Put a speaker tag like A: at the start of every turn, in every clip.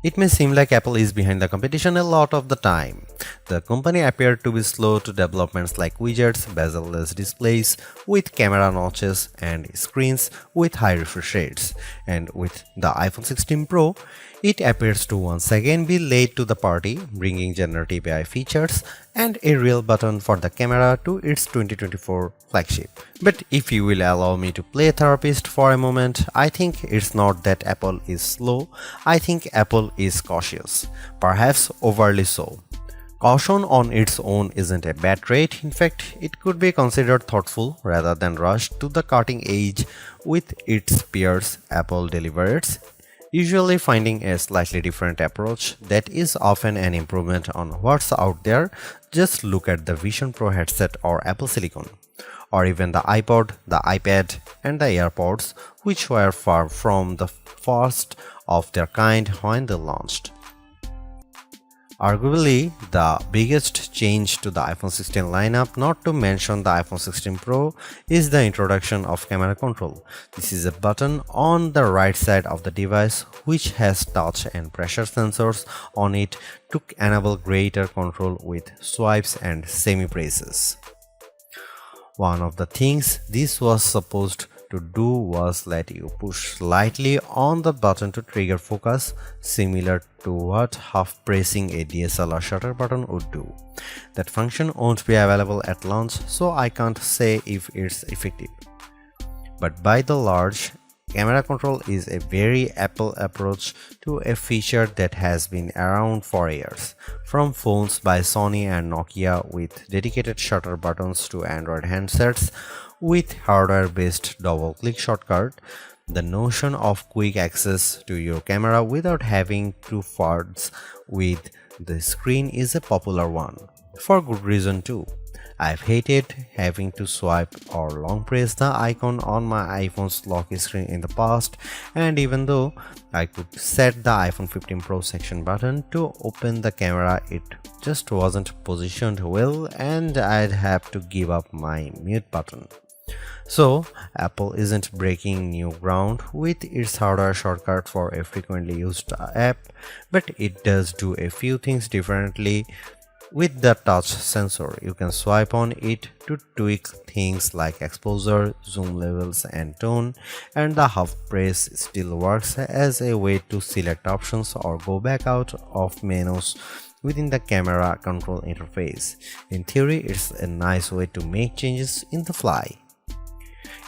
A: It may seem like Apple is behind the competition a lot of the time. The company appeared to be slow to developments like widgets, bezel-less displays with camera notches and screens with high refresh rates. And with the iPhone 16 Pro, it appears to once again be late to the party, bringing generative AI features and a real button for the camera to its 2024 flagship. But if you will allow me to play therapist for a moment, I think it's not that Apple is slow, I think Apple is cautious, perhaps overly so. Caution on its own isn't a bad trait, in fact, it could be considered thoughtful rather than rushed to the cutting edge with its peers. Apple delivers, usually finding a slightly different approach that is often an improvement on what's out there. Just look at the Vision Pro headset or Apple Silicon, or even the iPod, the iPad, and the AirPods, which were far from the first of their kind when they launched. Arguably, the biggest change to the iPhone 16 lineup, not to mention the iPhone 16 Pro, is the introduction of camera control. This is a button on the right side of the device which has touch and pressure sensors on it to enable greater control with swipes and semi-presses. One of the things this was supposed to do was let you push slightly on the button to trigger focus, similar to what half pressing a DSLR shutter button would do. That function won't be available at launch, so I can't say if it's effective. But by the large, camera control is a very Apple approach to a feature that has been around for years. From phones by Sony and Nokia with dedicated shutter buttons to Android handsets with hardware-based double-click shortcut, the notion of quick access to your camera without having to fudge with the screen is a popular one. For good reason too. I've hated having to swipe or long press the icon on my iPhone's lock screen in the past, and even though I could set the iPhone 15 Pro section button to open the camera, it just wasn't positioned well and I'd have to give up my mute button. So, Apple isn't breaking new ground with its hardware shortcut for a frequently used app, but it does do a few things differently. With the touch sensor, you can swipe on it to tweak things like exposure, zoom levels, and tone, and the half press still works as a way to select options or go back out of menus within the camera control interface. In theory, it's a nice way to make changes in the fly.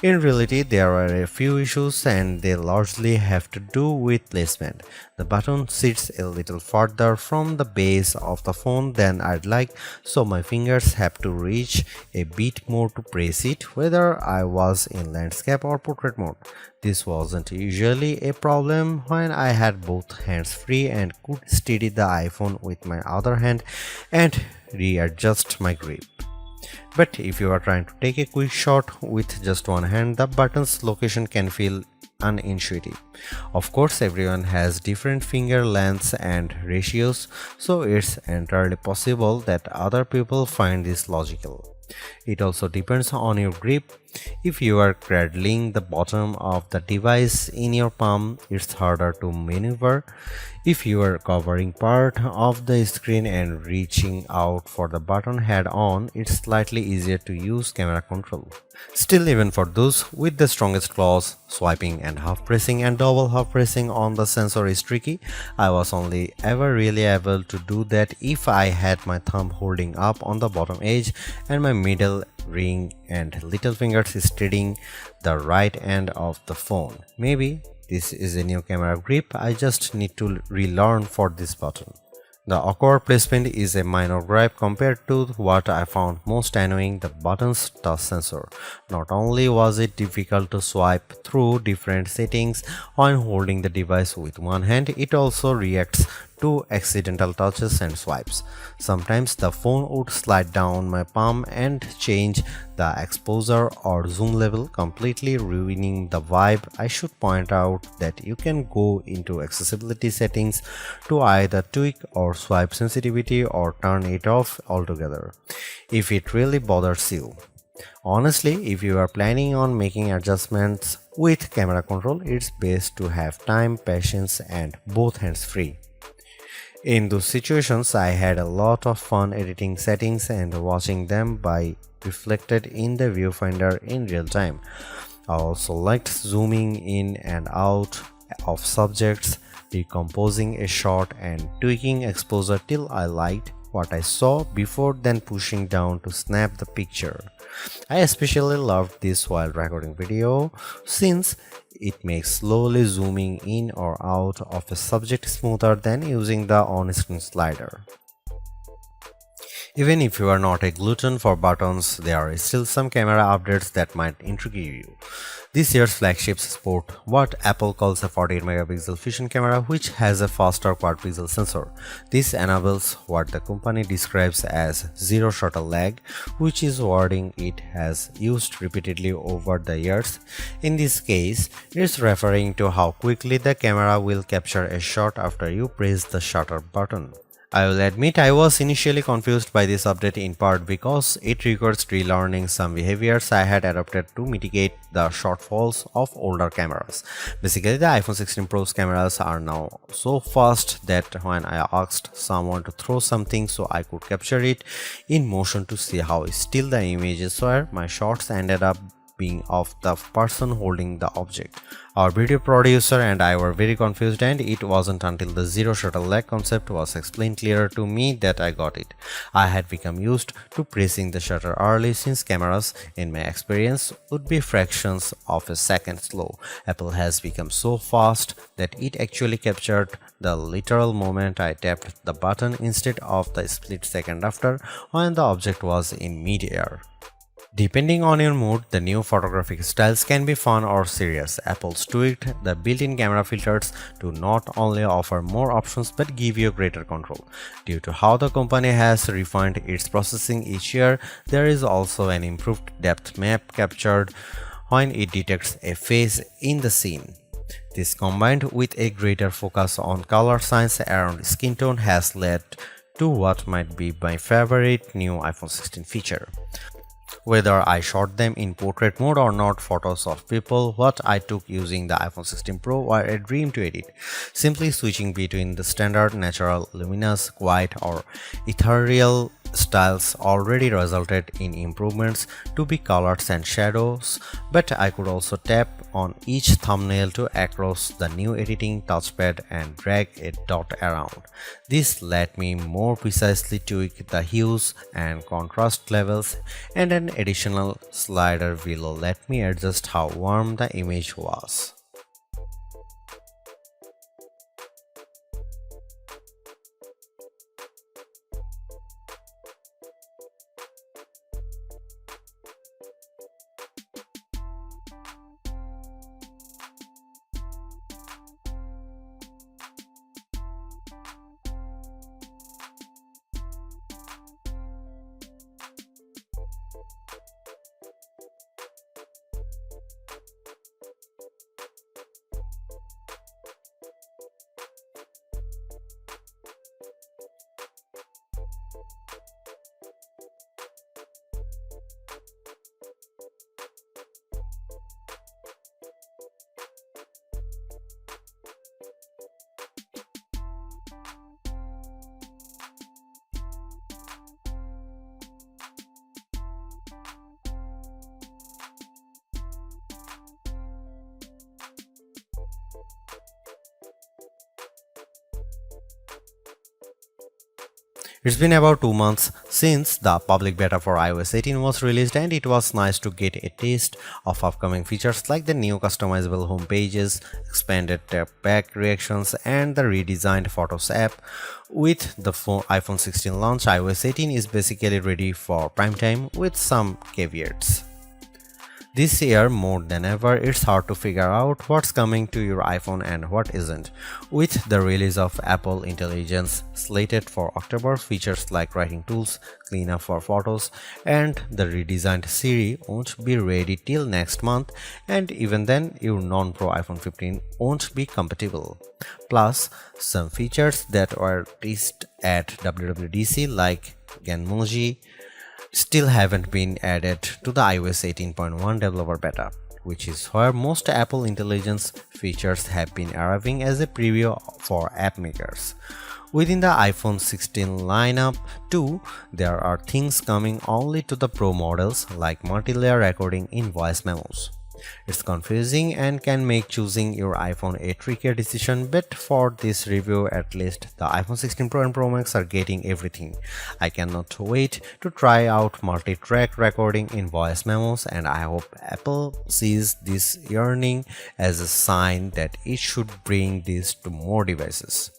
A: In reality, there are a few issues and they largely have to do with placement. The button sits a little further from the base of the phone than I'd like, so my fingers have to reach a bit more to press it, whether I was in landscape or portrait mode. This wasn't usually a problem when I had both hands free and could steady the iPhone with my other hand and readjust my grip. But if you are trying to take a quick shot with just one hand, the button's location can feel unintuitive. Of course, everyone has different finger lengths and ratios, so it's entirely possible that other people find this logical. It also depends on your grip. If you are cradling the bottom of the device in your palm, it's harder to maneuver. If you are covering part of the screen and reaching out for the button head on, it's slightly easier to use camera control. Still, even for those with the strongest claws, swiping and half pressing and double half pressing on the sensor is tricky. I was only ever really able to do that if I had my thumb holding up on the bottom edge and my middle ring and little fingers steadying the right end of the phone. Maybe this is a new camera grip I just need to relearn for this button. The awkward placement is a minor gripe compared to what I found most annoying, the button's touch sensor. Not only was it difficult to swipe through different settings when holding the device with one hand, it also reacts to accidental touches and swipes. Sometimes the phone would slide down my palm and change the exposure or zoom level, completely ruining the vibe. I should point out that you can go into accessibility settings to either tweak or swipe sensitivity or turn it off altogether if it really bothers you. Honestly, if you are planning on making adjustments with camera control, it's best to have time, patience, and both hands free. In those situations, I had a lot of fun editing settings and watching them by reflected in the viewfinder in real time. I also liked zooming in and out of subjects, decomposing a shot and tweaking exposure till I liked what I saw before then pushing down to snap the picture. I especially loved this while recording video since it makes slowly zooming in or out of a subject smoother than using the on-screen slider. Even if you are not a glutton for buttons, there are still some camera updates that might intrigue you. This year's flagships sport what Apple calls a 48 megapixel fusion camera, which has a faster quad pixel sensor. This enables what the company describes as zero shutter lag, which is wording it has used repeatedly over the years. In this case, it's referring to how quickly the camera will capture a shot after you press the shutter button. I will admit I was initially confused by this update in part because it requires relearning some behaviors I had adopted to mitigate the shortfalls of older cameras. Basically, the iPhone 16 Pro's cameras are now so fast that when I asked someone to throw something so I could capture it in motion to see how still the images were, my shots ended up being of the person holding the object. Our video producer and I were very confused, and it wasn't until the zero shutter lag concept was explained clearer to me that I got it. I had become used to pressing the shutter early since cameras, in my experience, would be fractions of a second slow. Apple has become so fast that it actually captured the literal moment I tapped the button instead of the split second after when the object was in mid-air. Depending on your mood, the new photographic styles can be fun or serious. Apple's tweaked the built-in camera filters to not only offer more options but give you greater control. Due to how the company has refined its processing each year, there is also an improved depth map captured when it detects a face in the scene. This, combined with a greater focus on color science around skin tone, has led to what might be my favorite new iPhone 16 feature. Whether I shot them in portrait mode or not, photos of people what I took using the iPhone 16 Pro were a dream to edit. Simply switching between the standard, natural, luminous, quiet or ethereal styles already resulted in improvements to be colors and shadows, but I could also tap on each thumbnail to across the new editing touchpad and drag a dot around. This let me more precisely tweak the hues and contrast levels, and an additional slider will let me adjust how warm the image was. It's been about 2 months since the public beta for iOS 18 was released, and it was nice to get a taste of upcoming features like the new customizable home pages, expanded tap back reactions, and the redesigned Photos app. With the iPhone 16 launch, iOS 18 is basically ready for prime time with some caveats. This year, more than ever, it's hard to figure out what's coming to your iPhone and what isn't. With the release of Apple Intelligence slated for October, features like writing tools, cleanup for photos, and the redesigned Siri won't be ready till next month, and even then, your non-Pro iPhone 15 won't be compatible. Plus, some features that were teased at WWDC like Genmoji still haven't been added to the iOS 18.1 developer beta. which is where most Apple Intelligence features have been arriving as a preview for app makers. Within the iPhone 16 lineup, too, there are things coming only to the Pro models like multi-layer recording in voice memos. It's confusing and can make choosing your iPhone a trickier decision, but for this review at least, the iPhone 16 Pro and Pro Max are getting everything. I cannot wait to try out multi-track recording in voice memos, and I hope Apple sees this yearning as a sign that it should bring this to more devices.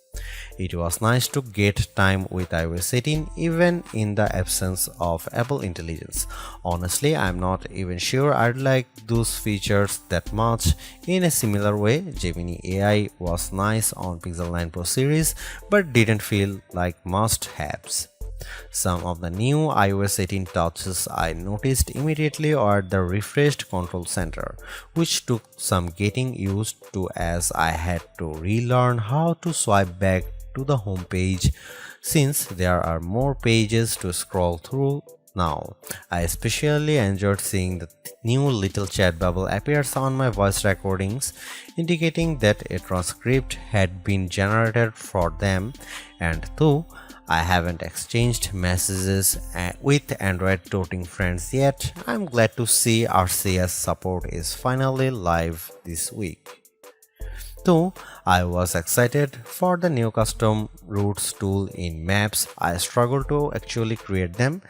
A: It was nice to get time with iOS 18 even in the absence of Apple Intelligence. Honestly, I'm not even sure I'd like those features that much. In a similar way, Gemini AI was nice on Pixel 9 Pro series but didn't feel like must-haves. Some of the new iOS 18 touches I noticed immediately are the refreshed control center, which took some getting used to as I had to relearn how to swipe back to the home page since there are more pages to scroll through now. I especially enjoyed seeing the new little chat bubble appears on my voice recordings, indicating that a transcript had been generated for them, and though I haven't exchanged messages with Android toting friends yet, I'm glad to see RCS support is finally live this week. Though I was excited for the new custom routes tool in Maps, I struggle to actually create them.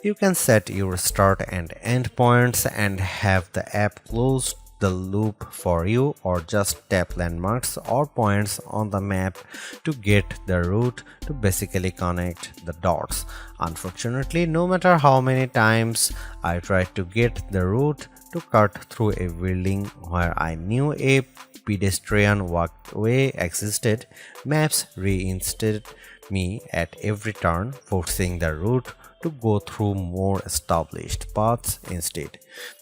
A: You can set your start and end points and have the app close the loop for you, or just tap landmarks or points on the map to get the route to basically connect the dots. Unfortunately, no matter how many times I tried to get the route to cut through a building where I knew a pedestrian walkway existed, Maps reinstated me at every turn, forcing the route to go through more established paths instead.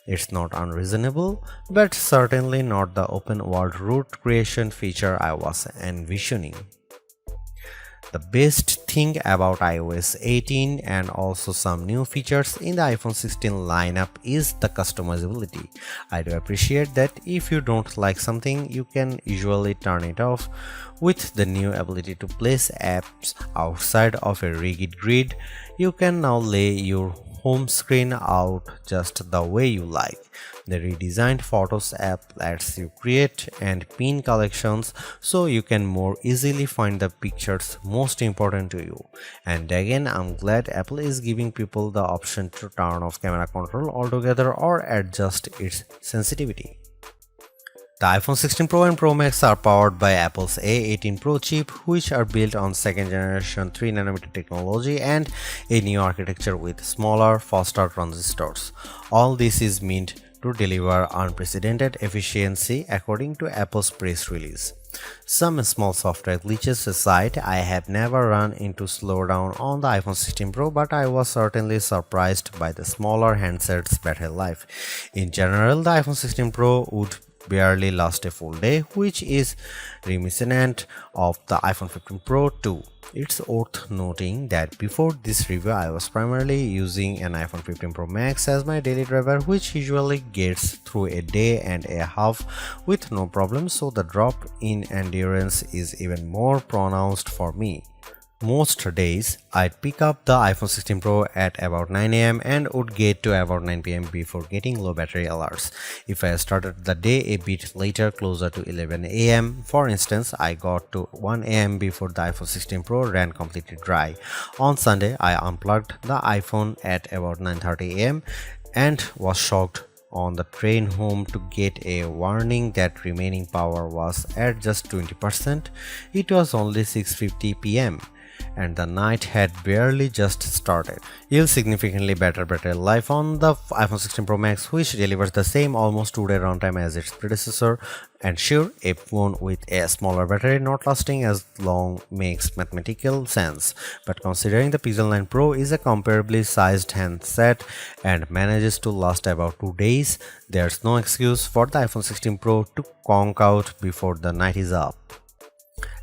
A: It's not unreasonable, but certainly not the open world route creation feature I was envisioning. The best thing about iOS 18 and also some new features in the iPhone 16 lineup is the customizability. I do appreciate that if you don't like something, you can usually turn it off. With the new ability to place apps outside of a rigid grid, you can now lay your home screen out just the way you like. The redesigned Photos app lets you create and pin collections so you can more easily find the pictures most important to you. And again, I'm glad Apple is giving people the option to turn off camera control altogether or adjust its sensitivity. The iPhone 16 Pro and Pro Max are powered by Apple's A18 Pro chip, which are built on second generation 3nm technology and a new architecture with smaller, faster transistors. All this is meant to deliver unprecedented efficiency according to Apple's press release. Some small software glitches aside, I have never run into slowdown on the iPhone 16 Pro, but I was certainly surprised by the smaller handset's battery life. In general, the iPhone 16 Pro would barely last a full day, which is reminiscent of the iPhone 15 Pro too. It's worth noting that before this review I was primarily using an iPhone 15 Pro Max as my daily driver, which usually gets through a day and a half with no problem, so the drop in endurance is even more pronounced for me. Most days, I'd pick up the iPhone 16 Pro at about 9 am and would get to about 9 pm before getting low battery alerts. If I started the day a bit later, closer to 11 am, for instance, I got to 1 am before the iPhone 16 Pro ran completely dry. On Sunday, I unplugged the iPhone at about 9:30 am and was shocked on the train home to get a warning that remaining power was at just 20%. It was only 6:50 pm. And the night had barely just started. You'll significantly better battery life on the iPhone 16 Pro Max, which delivers the same almost 2-day runtime as its predecessor. And sure, a phone with a smaller battery not lasting as long makes mathematical sense, but considering the Pixel 9 Pro is a comparably sized handset and manages to last about 2 days, there's no excuse for the iPhone 16 Pro to conk out before the night is up.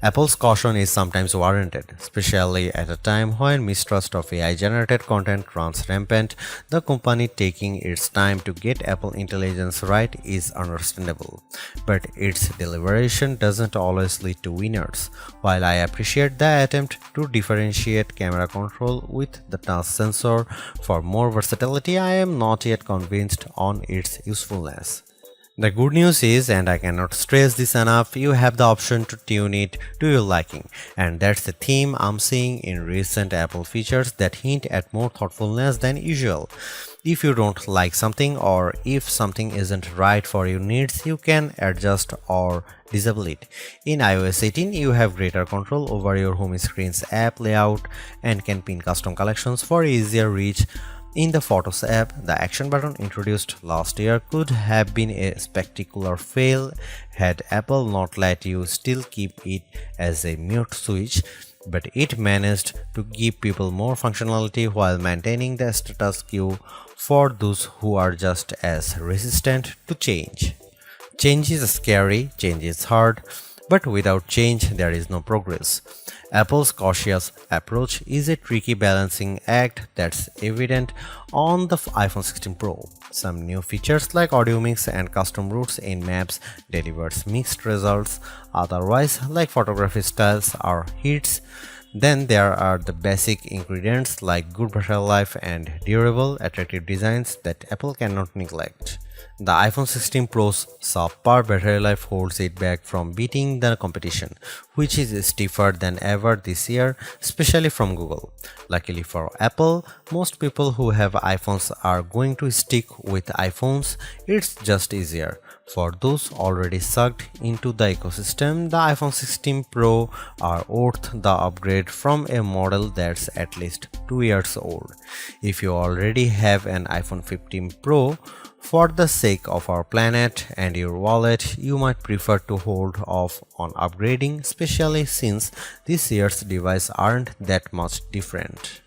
A: Apple's caution is sometimes warranted, especially at a time when mistrust of AI-generated content runs rampant. The company taking its time to get Apple Intelligence right is understandable, but its deliberation doesn't always lead to winners. While I appreciate the attempt to differentiate camera control with the touch sensor for more versatility, I am not yet convinced on its usefulness. The good news is, and I cannot stress this enough, you have the option to tune it to your liking, and that's the theme I'm seeing in recent Apple features that hint at more thoughtfulness than usual. If you don't like something or if something isn't right for your needs, you can adjust or disable it. In iOS 18, you have greater control over your home screen's app layout and can pin custom collections for easier reach. In the Photos app, the action button introduced last year could have been a spectacular fail had Apple not let you still keep it as a mute switch, but it managed to give people more functionality while maintaining the status quo for those who are just as resistant to change. Change is scary, change is hard, but without change, there is no progress. Apple's cautious approach is a tricky balancing act that's evident on the iPhone 16 Pro. Some new features like audio mix and custom routes in Maps delivers mixed results, otherwise like photography styles are hits. Then there are the basic ingredients like good battery life and durable, attractive designs that Apple cannot neglect. The iPhone 16 Pro's subpar battery life holds it back from beating the competition, which is stiffer than ever this year, especially from Google. Luckily for Apple, most people who have iPhones are going to stick with iPhones. It's just easier. For those already sucked into the ecosystem, the iPhone 16 Pro are worth the upgrade from a model that's at least 2 years old. If you already have an iPhone 15 Pro, for the sake of our planet and your wallet, you might prefer to hold off on upgrading, especially since this year's devices aren't that much different.